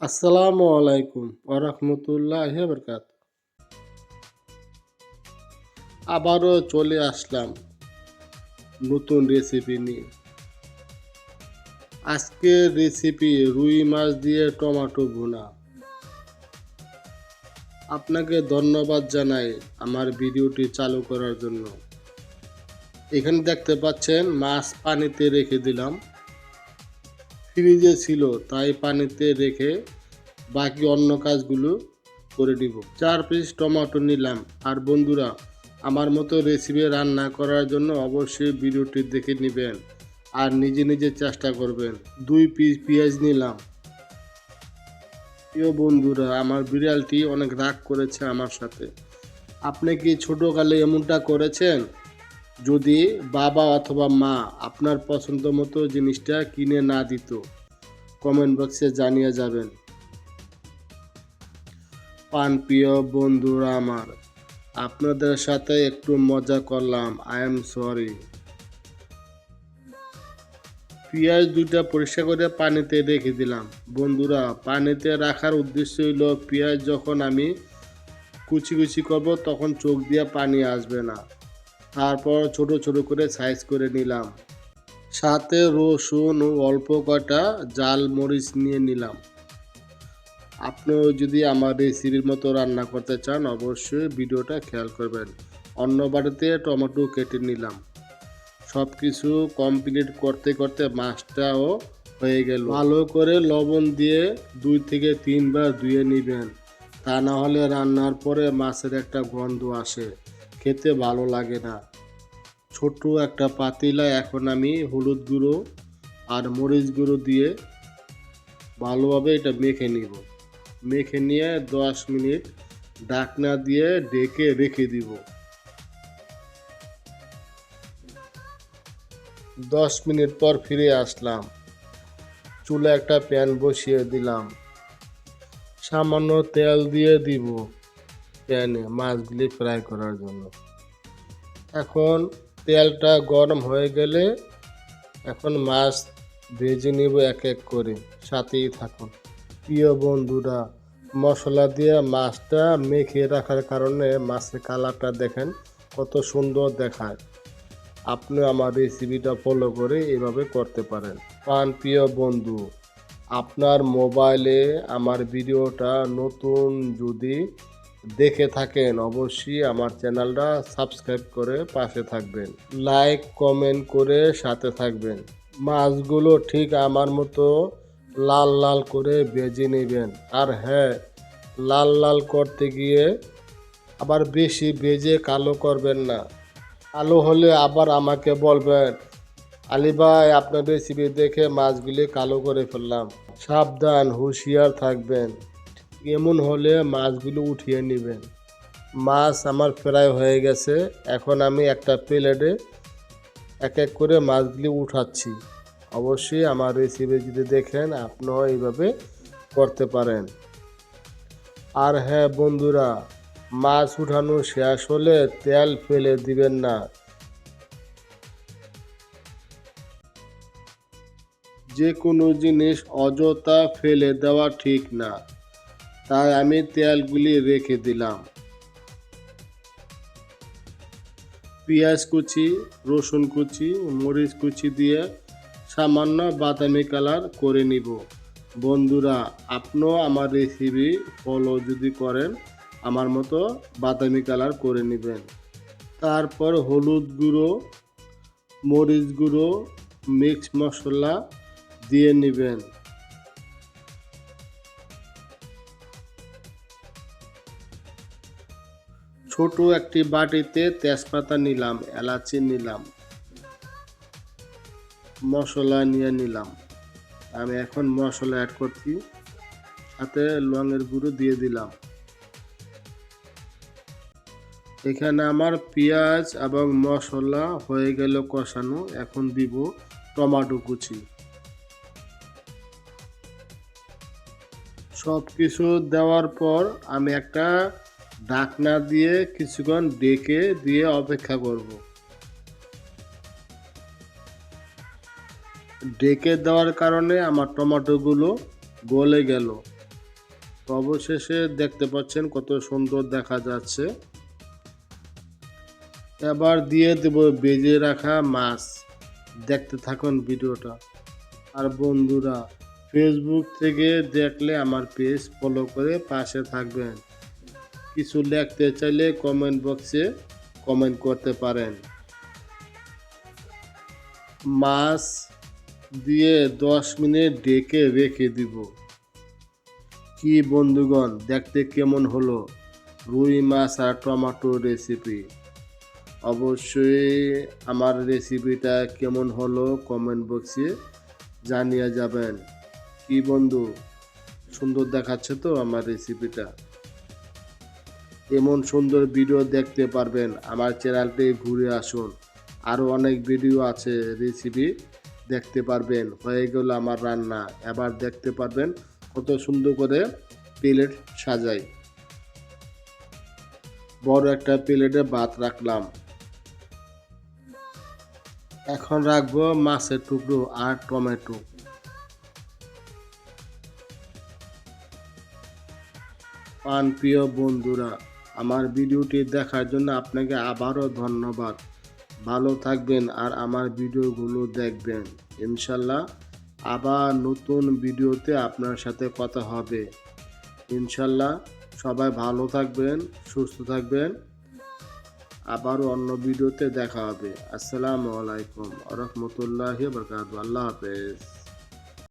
আসসালামু আলাইকুম ওরহমতুল্লাহি বারাকাতুহু। আবারও চলে আসলাম নতুন রেসিপি নিয়ে। আজকের রেসিপি রুই মাছ দিয়ে টমেটো ভুনা। আপনাকে ধন্যবাদ জানাই আমার ভিডিওটি চালু করার জন্য। এখানে দেখতে পাচ্ছেন মাছ পানিতে রেখে দিলাম। ফ্রিজে ছিল তাই পানিতে রেখে বাকি অন্য কাজগুলো করে নিব। 4 পিস টমেটো নিলাম। আর বন্ধুরা, আমার মতো রেসিপি রান্না করার জন্য অবশ্যই ভিডিওটি দেখে নেবেন আর নিজে নিজে চেষ্টা করবেন। 2 পিস পেঁয়াজ নিলাম। প্রিয় বন্ধুরা, আমার বিড়ালটি অনেক রাগ করেছে আমার সাথে। আপনি কি ছোটকালে এমনটা করেছেন? যদি বাবা অথবা মা আপনার পছন্দ মতো জিনিসটা কিনে না দিত, কমেন্ট বক্সে জানিয়ে যাবেন। প্রিয় বন্ধুরা আমার, আপনাদের সাথে একটু মজা করলাম, আই এম সরি। পেঁয়াজ দুইটা পরিষ্কার করে পানিতে রেখে দিলাম। বন্ধুরা, পানিতে রাখার উদ্দেশ্য হইল পেঁয়াজ যখন আমি কুচি কুচি করব তখন চোখ দিয়ে পানি আসবে না। তারপর ছোট ছোট করে সাইজ করে নিলাম। সাথে রসুন ও অল্প কটা জাল মরিচ নিয়ে নিলাম। আপনিও যদি আমার রেসিপির মতো রান্না করতে চান অবশ্যই ভিডিওটা খেয়াল করবেন। অন্য বাড়িতে টমেটো কেটে নিলাম। সব কিছু কমপ্লিট করতে করতে মাছটাও হয়ে গেল। ভালো করে লবণ দিয়ে 2 থেকে 3 বার ধুয়ে নেবেন। তা না হলে রান্নার পরে মাছের একটা গন্ধ আসে, খেতে ভালো লাগে না। ছোট একটা পাতিলায় এখন আমি হলুদ গুঁড়ো আর মরিচ গুঁড়ো দিয়ে ভালোভাবে এটা মেখে নিব। মেখে নিয়ে 10 মিনিট ঢাকনা দিয়ে ঢেকে রেখে দিব। 10 মিনিট পর ফিরে আসলাম। চুলে একটা প্যান বসিয়ে দিলাম। সামান্য তেল দিয়ে দিব প্যানে মাছগুলি ফ্রাই করার জন্য। এখন তেলটা গরম হয়ে গেলে এখন মাছ ভেজে নিব এক এক করে, সাথেই থাকুন। প্রিয় বন্ধুরা, মশলা দিয়ে মাছটা মেখে রাখার কারণে মাছের কালারটা দেখেন কত সুন্দর দেখায়। আপনি আমার রেসিপিটা ফলো করে এভাবে করতে পারেন। প্রিয় বন্ধু, আপনার মোবাইলে আমার ভিডিওটা নতুন যদি দেখে থাকেন অবশ্যই আমার চ্যানেলটা সাবস্ক্রাইব করে পাশে থাকবেন, লাইক কমেন্ট করে সাথে থাকবেন। মাছগুলো ঠিক আমার মতো লাল লাল করে ভেজে নেবেন। আর হ্যাঁ, লাল লাল করতে গিয়ে আবার বেশি ভেজে কালো করবেন না। কালো হলে আবার আমাকে বলবেন, আলী ভাই আপনার রেসিপি দেখে মাছগুলি কালো করে ফেললাম। সাবধান, হুঁশিয়ার থাকবেন। এমন হলে মাছগুলো উঠিয়ে নেবেন। মাছ আমার ফ্রাই হয়ে গেছে। এখন আমি একটা প্লেটে এক এক করে মাছগুলি উঠাচ্ছি। অবশ্যই আমার রেসিপি যদি দেখেন আপনিও এইভাবে করতে পারেন। আর হ্যাঁ বন্ধুরা, মাছ উঠানো শেষ হলে তেল ফেলে দিবেন না। যে কোনো জিনিস অযথা ফেলে দেওয়া ঠিক না, তাই আমি তেলগুলি রেখে দিলাম। পেঁয়াজ কুচি, রসুন কুচি, মরিচ কুচি দিয়ে সামান্য বাদামি কালার করে নিব। বন্ধুরা, আপনিও আমার রেসিপি ফলো যদি করেন আমার মতো বাদামি কালার করে নেবেন। তারপর হলুদ গুঁড়ো, মরিচ গুঁড়ো, মিক্স মশলা দিয়ে নেবেন। ছোট একটি বাটিতে তেজপাতা নিলাম, এলাচি নিলাম, মশলা নিয়ে নিলাম। আমি এখন মশলা অ্যাড করছি, সাথে লংয়ের গুঁড়ো দিয়ে দিলাম। এখানে আমার পেঁয়াজ এবং মশলা হয়ে গেল কষানো। এখন দিব টমেটো কুচি। সব কিছু দেওয়ার পর আমি একটা ঢাকনা দিয়ে কিছুক্ষণ ঢেকে দিয়ে অপেক্ষা করব। ঢেকে দেওয়ার কারণে আমার টমেটোগুলো গলে গেল। তো অবশেষে দেখতে পাচ্ছেন কত সুন্দর দেখা যাচ্ছে। এবার দিয়ে দেব ভেজে রাখা মাছ। দেখতে থাকুন ভিডিওটা। আর বন্ধুরা, ফেসবুক থেকে দেখলে আমার পেজ ফলো করে পাশে থাকবেন। কিছু লিখতে চাইলে কমেন্ট বক্সে কমেন্ট করতে পারেন। মাছ দিয়ে 10 মিনিট ঢেকে রেখে দিব। কি বন্ধুগণ, দেখতে কেমন হলো রুই মাছ আর টমেটো রেসিপি? অবশ্যই আমার রেসিপিটা কেমন হলো কমেন্ট বক্সে জানিয়ে যাবেন। কি বন্ধু, সুন্দর দেখাচ্ছে তো আমার রেসিপিটা? এমন সুন্দর ভিডিও দেখতে পারবেন আমার চ্যানেলটি ঘুরে আসুন। আরও অনেক ভিডিও আছে, রেসিপি দেখতে পারবেন। হয়ে গেল আমার রান্না। এবার দেখতে পারবেন কত সুন্দর করে প্লেট সাজাই। বড় একটা প্লেটে ভাত রাখলাম। এখন রাখবো মাছের টুকরো আর টমেটো। প্রিয় বন্ধুরা, আমার ভিডিওটি দেখার জন্য আপনাকে আবারও ধন্যবাদ। ভালো থাকবেন আর আমার ভিডিওগুলো দেখবেন। ইনশাল্লাহ আবার নতুন ভিডিওতে আপনার সাথে কথা হবে। ইনশাল্লাহ সবাই ভালো থাকবেন, সুস্থ থাকবেন। আবারও অন্য ভিডিওতে দেখা হবে। আসসালামু আলাইকুম ওয়া রাহমাতুল্লাহি ওয়া বারাকাতুহু। আল্লাহ হাফেজ।